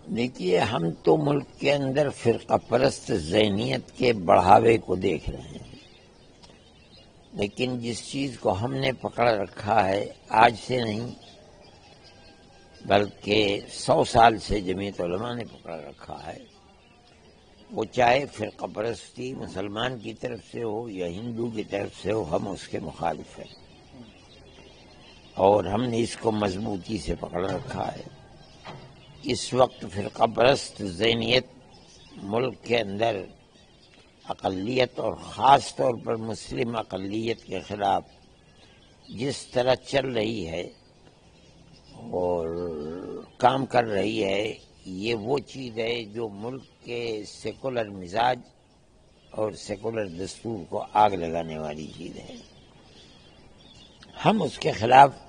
دیکھیے، ہم تو ملک کے اندر فرقہ پرست ذہنیت کے بڑھاوے کو دیکھ رہے ہیں، لیکن جس چیز کو ہم نے پکڑ رکھا ہے آج سے نہیں بلکہ 100 سال سے جمعیت علماء نے پکڑ رکھا ہے، وہ چاہے فرقہ پرستی مسلمان کی طرف سے ہو یا ہندو کی طرف سے ہو، ہم اس کے مخالف ہیں اور ہم نے اس کو مضبوطی سے پکڑ رکھا ہے۔ اس وقت فرقہ پرست ذہنیت ملک کے اندر اقلیت اور خاص طور پر مسلم اقلیت کے خلاف جس طرح چل رہی ہے اور کام کر رہی ہے، یہ وہ چیز ہے جو ملک کے سیکولر مزاج اور سیکولر دستور کو آگ لگانے والی چیز ہے۔ ہم اس کے خلاف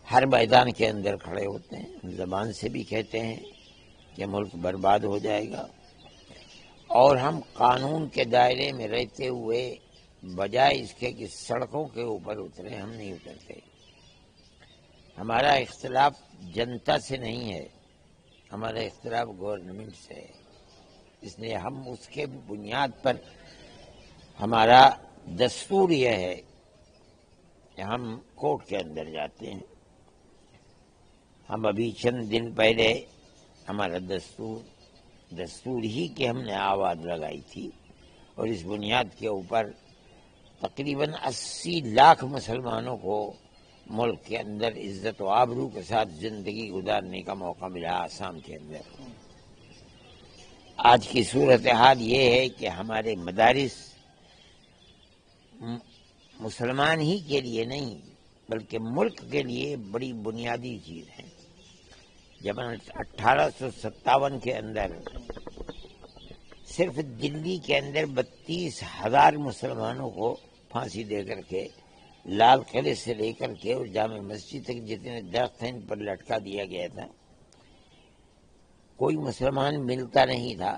ہر میدان کے اندر کھڑے ہوتے ہیں، زبان سے بھی کہتے ہیں کہ ملک برباد ہو جائے گا، اور ہم قانون کے دائرے میں رہتے ہوئے بجائے اس کے کہ سڑکوں کے اوپر اترے، ہم نہیں اترتے۔ ہمارا اختلاف جنتا سے نہیں ہے، ہمارا اختلاف گورنمنٹ سے ہے، اس لیے ہم اس کے بنیاد پر ہمارا دستور یہ ہے کہ ہم کورٹ کے اندر جاتے ہیں۔ ہم ابھی چند دن پہلے ہمارا دستور ہی کی ہم نے آواز لگائی تھی، اور اس بنیاد کے اوپر تقریباً 80 لاکھ مسلمانوں کو ملک کے اندر عزت و آبرو کے ساتھ زندگی گزارنے کا موقع ملا آسام کے اندر۔ آج کی صورتحال یہ ہے کہ ہمارے مدارس مسلمان ہی کے لیے نہیں بلکہ ملک کے لیے بڑی بنیادی چیز ہے۔ جب 1857 کے اندر صرف دلی کے اندر 32,000 مسلمانوں کو پھانسی دے کر کے لال قلعے سے لے کر کے اور جامع مسجد تک جتنے درخت ہیں ان پر لٹکا دیا گیا تھا، کوئی مسلمان ملتا نہیں تھا،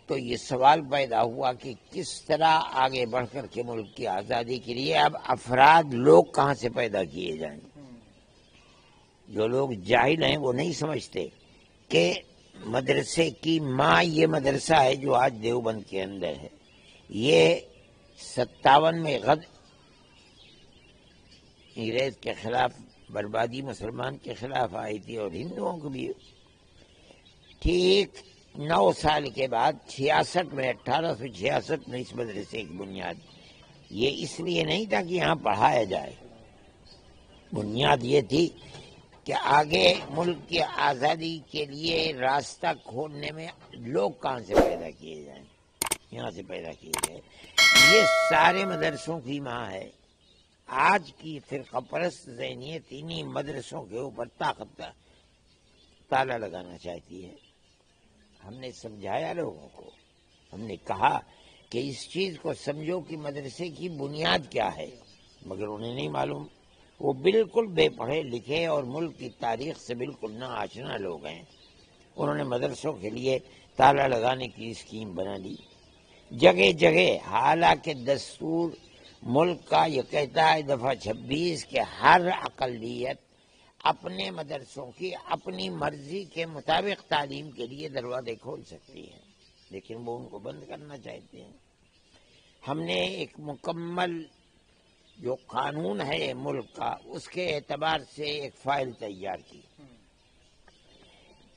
تو یہ سوال پیدا ہوا کہ کس طرح آگے بڑھ کر کے ملک کی آزادی کے لیے اب افراد لوگ کہاں سے پیدا کیے جائیں۔ جو لوگ جاہل ہیں وہ نہیں سمجھتے کہ مدرسے کی ماں یہ مدرسہ ہے جو آج دیوبند کے اندر ہے۔ یہ 57 میں انگریز کے خلاف بربادی مسلمان کے خلاف آئی تھی اور ہندوؤں کو بھی۔ ٹھیک 9 سال کے بعد 66 میں 1866 میں اس مدرسے کی بنیاد، یہ اس لیے نہیں تھا کہ یہاں پڑھایا جائے، بنیاد یہ تھی کہ آگے ملک کی آزادی کے لیے راستہ کھولنے میں لوگ کہاں سے پیدا کیے جائیں، یہاں سے پیدا کیے جائیں۔ یہ سارے مدرسوں کی ماں ہے۔ آج کی فرقہ پرست ذہنیت انہی مدرسوں کے اوپر طاقت کا تالا لگانا چاہتی ہے۔ ہم نے سمجھایا لوگوں کو، ہم نے کہا کہ اس چیز کو سمجھو کہ مدرسے کی بنیاد کیا ہے، مگر انہیں نہیں معلوم۔ وہ بالکل بے پڑھے لکھے اور ملک کی تاریخ سے بالکل نا آشنا لوگ ہیں، انہوں نے مدرسوں کے لیے تالا لگانے کی اسکیم بنا لی جگہ جگہ، حالانکہ دستور ملک کا یہ کہتا ہے دفعہ 26 کہ ہر اقلیت اپنے مدرسوں کی اپنی مرضی کے مطابق تعلیم کے لیے دروازے کھول سکتی ہے، لیکن وہ ان کو بند کرنا چاہتے ہیں۔ ہم نے ایک مکمل جو قانون ہے ملک کا، اس کے اعتبار سے ایک فائل تیار کی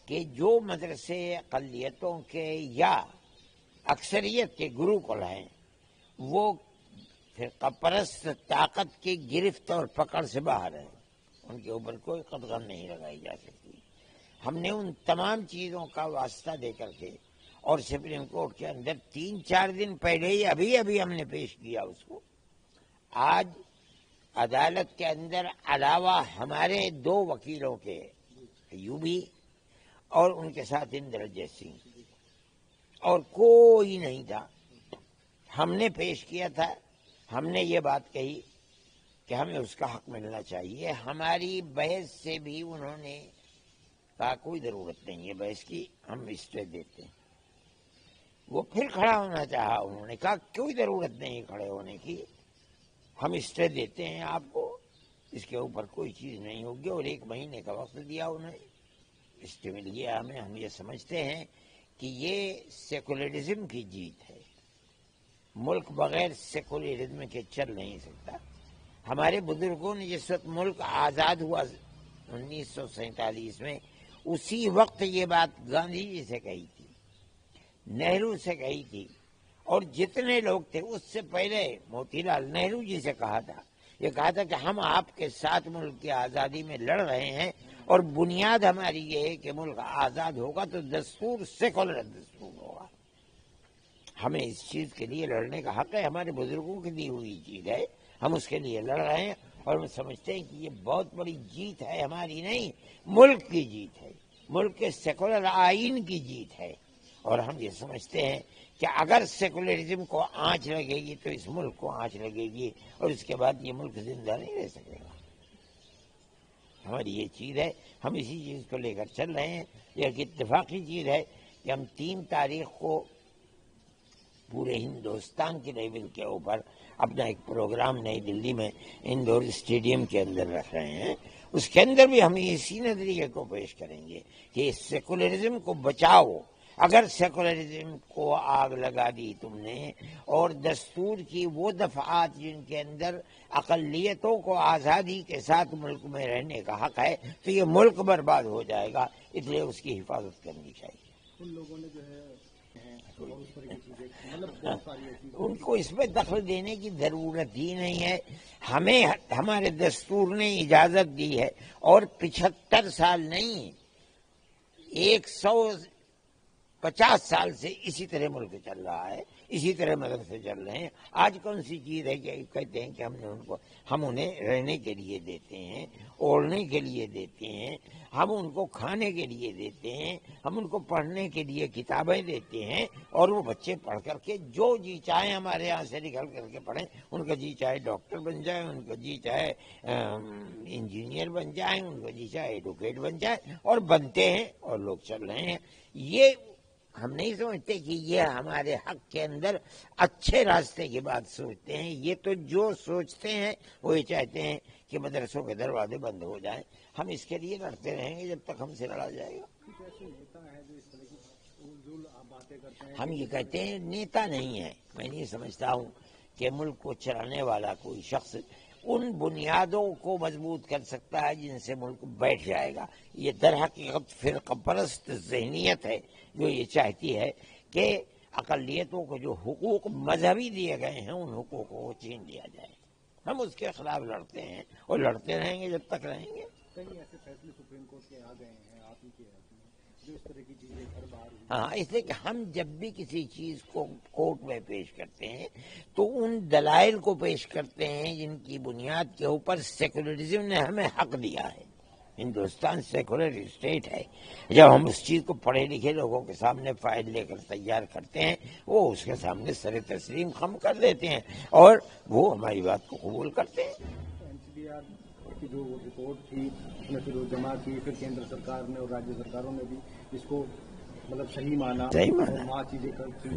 کہ جو مدرسے اقلیتوں کے یا اکثریت کے گروکل ہیں وہ فرقہ پرست طاقت کی گرفت اور پکڑ سے باہر ہیں، ان کے اوپر کوئی قدغن نہیں لگائی جا سکتی۔ ہم نے ان تمام چیزوں کا واسطہ دے کر کے اور سپریم کورٹ کے اندر 3-4 دن پہلے ہی ابھی ہم نے پیش کیا اس کو۔ آج عدالت کے اندر علاوہ ہمارے 2 وکیلوں کے، ایوبی اور ان کے ساتھ اندرجیت سنگھ، اور کوئی نہیں تھا۔ ہم نے پیش کیا تھا، ہم نے یہ بات کہی کہ ہمیں اس کا حق ملنا چاہیے۔ ہماری بحث سے بھی انہوں نے کہا کوئی ضرورت نہیں ہے بحث کی، ہم اسٹے دیتے ہیں۔ وہ پھر کھڑا ہونا چاہا، انہوں نے کہا کوئی ضرورت نہیں کھڑے ہونے کی، ہم اسٹے دیتے ہیں آپ کو، اس کے اوپر کوئی چیز نہیں ہوگی، اور 1 مہینے کا وقت دیا انہیں۔ اس کے لیے ہم یہ سمجھتے ہیں کہ یہ سیکولرزم کی جیت ہے. ملک بغیر سیکولرزم کے چل نہیں سکتا. ہمارے بزرگوں نے جس وقت ملک آزاد ہوا 1947 میں، اسی وقت یہ بات گاندھی جی سے کہی تھی، نہرو سے کہی تھی، اور جتنے لوگ تھے اس سے پہلے موتی لال نہرو جی سے کہا تھا. یہ کہا تھا کہ ہم آپ کے ساتھ ملک کی آزادی میں لڑ رہے ہیں، اور بنیاد ہماری یہ ہے کہ ملک آزاد ہوگا تو دستور سیکولر دستور ہوگا. ہمیں اس چیز کے لیے لڑنے کا حق ہے، ہمارے بزرگوں کی دی ہوئی چیز ہے، ہم اس کے لیے لڑ رہے ہیں. اور ہم سمجھتے ہیں کہ یہ بہت بڑی جیت ہے، ہماری نہیں، ملک کی جیت ہے، ملک کے سیکولر آئین کی جیت ہے. اور ہم یہ سمجھتے ہیں کہ اگر سیکولرزم کو آنچ لگے گی تو اس ملک کو آنچ لگے گی، اور اس کے بعد یہ ملک زندہ نہیں رہ سکے گا. ہماری یہ چیز ہے، ہم اسی چیز کو لے کر چل رہے ہیں. یہ ایک اتفاقی چیز ہے کہ ہم 3 تاریخ کو پورے ہندوستان کے لیول کے اوپر اپنا ایک پروگرام نئی دلی میں انڈور اسٹیڈیم کے اندر رکھ رہے ہیں. اس کے اندر بھی ہم اسی نظریے کو پیش کریں گے کہ سیکولرزم کو بچاؤ. اگر سیکولرزم کو آگ لگا دی تم نے، اور دستور کی وہ دفعات جن کے اندر اقلیتوں کو آزادی کے ساتھ ملک میں رہنے کا حق ہے، تو یہ ملک برباد ہو جائے گا. اس لیے اس کی حفاظت کرنی چاہیے. ان لوگوں نے جو ہے ان کو اس میں دخل دینے کی ضرورت ہی نہیں ہے. ہمیں ہمارے دستور نے اجازت دی ہے، اور 75 سال نہیں، 150 سال سے اسی طرح ملک چل رہا ہے، اسی طرح مدرسے چل رہے ہیں. آج کون سی چیز ہے کہ کہتے ہیں کہ ہم انہیں رہنے کے لیے دیتے ہیں، اوڑھنے کے لیے دیتے ہیں، ہم ان کو کھانے کے لیے دیتے ہیں، ہم ان کو پڑھنے کے لیے کتابیں دیتے ہیں، اور وہ بچے پڑھ کر کے جو جی چاہے ہمارے یہاں سے نکل کر کے پڑھیں. ان کا جی چاہے ڈاکٹر بن جائے، ان کا جی چاہے انجینئر بن جائیں، ان کا جی چاہے ایڈوکیٹ بن جائے، اور بنتے ہیں اور لوگ چل رہے ہیں. یہ ہم نہیں سمجھتے کہ یہ ہمارے حق کے اندر اچھے راستے کی بات سوچتے ہیں. یہ تو جو سوچتے ہیں وہ یہ چاہتے ہیں کہ مدرسوں کے دروازے بند ہو جائیں. ہم اس کے لیے لڑتے رہیں گے جب تک ہم سے لڑا جائے گا. ہم یہ کہتے ہیں نیتا نہیں ہے. میں نہیں سمجھتا ہوں کہ ملک کو چلانے والا کوئی شخص ان بنیادوں کو مضبوط کر سکتا ہے جن سے ملک بیٹھ جائے گا. یہ در حقیقت فرقہ پرست ذہنیت ہے جو یہ چاہتی ہے کہ اقلیتوں کو جو حقوق مذہبی دیے گئے ہیں ان حقوقوں کو چھین لیا جائے. ہم اس کے خلاف لڑتے ہیں اور لڑتے رہیں گے جب تک رہیں گے. کئی ایسے فیصلے سپریم کورٹ کے آ گئے ہیں آپ ہی کے جو اس طرح کی چیزیں ہر بار. ہاں، اس لیے کہ ہم جب بھی کسی چیز کو کورٹ میں پیش کرتے ہیں تو ان دلائل کو پیش کرتے ہیں جن کی بنیاد کے اوپر سیکولرزم نے ہمیں حق دیا ہے. ہندوستان سیکولر اسٹیٹ ہے. جب ہم اس چیز کو پڑھے لکھے لوگوں کے سامنے فائل لے کر تیار کرتے ہیں، وہ اس کے سامنے سر تسلیم خم کر دیتے ہیں اور وہ ہماری بات کو قبول کرتے ہیں. کی جو رپورٹ تھی اس نے پھر وہ جمع کی، پھر کیندر سرکار نے اور راجیہ سرکاروں نے بھی اس کو صحیح مانا.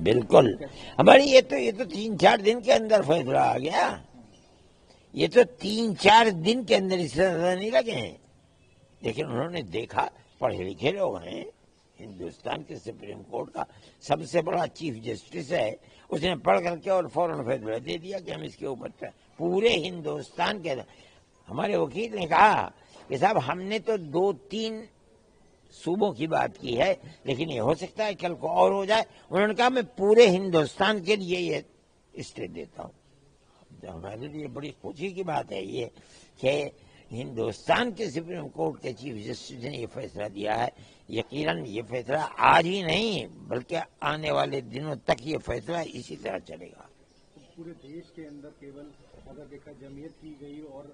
بالکل. ہماری یہ تو 3-4 دن کے اندر فیصلہ آ گیا. یہ تو 3-4 دن کے اندر اس طرح نہیں لگے ہیں. لیکن انہوں نے دیکھا، پڑھے لکھے لوگ ہیں، ہندوستان کے سپریم کورٹ کا سب سے بڑا چیف جسٹس ہے، اس نے پڑھ کر کے اور فوراً فیصلہ دے دیا کہ ہم اس کے اوپر پورے ہندوستان کے. ہمارے وکیل نے کہا کہ صاحب ہم نے تو 2-3 صوبوں کی بات کی ہے، لیکن یہ ہو سکتا ہے کل کو اور ہو جائے. انہوں نے کہا میں پورے ہندوستان کے لیے یہ اسٹے دیتا ہوں. ہمارے لیے بڑی خوشی کی بات ہے یہ کہ ہندوستان کے سپریم کورٹ کے چیف جسٹس نے یہ فیصلہ دیا ہے. یقیناً یہ فیصلہ آج ہی نہیں بلکہ آنے والے دنوں تک یہ فیصلہ اسی طرح چلے گا. پورے دیش کے اندر کیول اگر دیکھا جمعیت کی گئی اور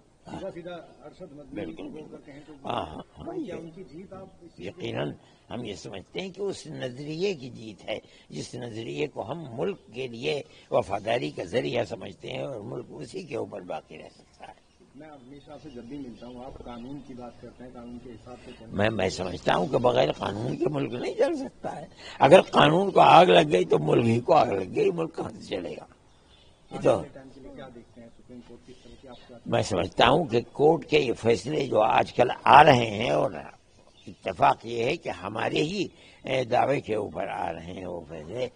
سیدھا ارشد مدنی کہیں تو کیا ان کی جیت؟ آپ یقیناً ہم یہ سمجھتے ہیں کہ اس نظریے کی جیت ہے جس نظریے کو ہم ملک کے لیے وفاداری کا ذریعہ سمجھتے ہیں، اور ملک اسی کے اوپر باقی رہ سکتا ہے. میں ہمیشہ سے جب بھی ملتا ہوں آپ قانون کی بات کرتے ہیں، قانون کے حساب سے. میں سمجھتا ہوں کہ بغیر قانون کے ملک نہیں چل سکتا ہے. اگر قانون کو آگ لگ گئی تو ملک ہی کو آگ لگ گئی، ملک کہاں سے چلے گا؟ تو میں سمجھتا ہوں کہ کورٹ کے یہ فیصلے جو آج کل آ رہے ہیں اور اتفاق یہ ہے کہ ہمارے ہی دعوے کے اوپر آ رہے ہیں وہ فیصلے،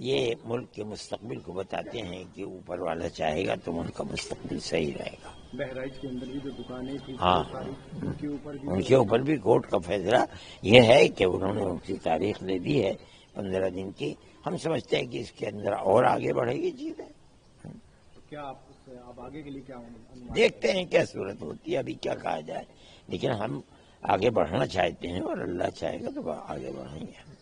یہ ملک کے مستقبل کو بتاتے ہیں کہ اوپر والا چاہے گا تو ملک کا مستقبل صحیح رہے گا۔ بہرائچ کے اندر بھی جو دکانیں تھیں ہاں، ان کے اوپر بھی کورٹ کا فیصلہ یہ ہے کہ انہوں نے ان کی تاریخ دے دی ہے 15 دن کی۔ ہم سمجھتے ہیں کہ اس کے اندر اور آگے بڑھے گی چیزیں، کیا آپ آگے کے لیے کیا دیکھتے ہیں کیا صورت ہوتی ہے، ابھی کیا کہا جائے، لیکن ہم آگے بڑھنا چاہتے ہیں اور اللہ چاہے گا تو آگے بڑھیں گے۔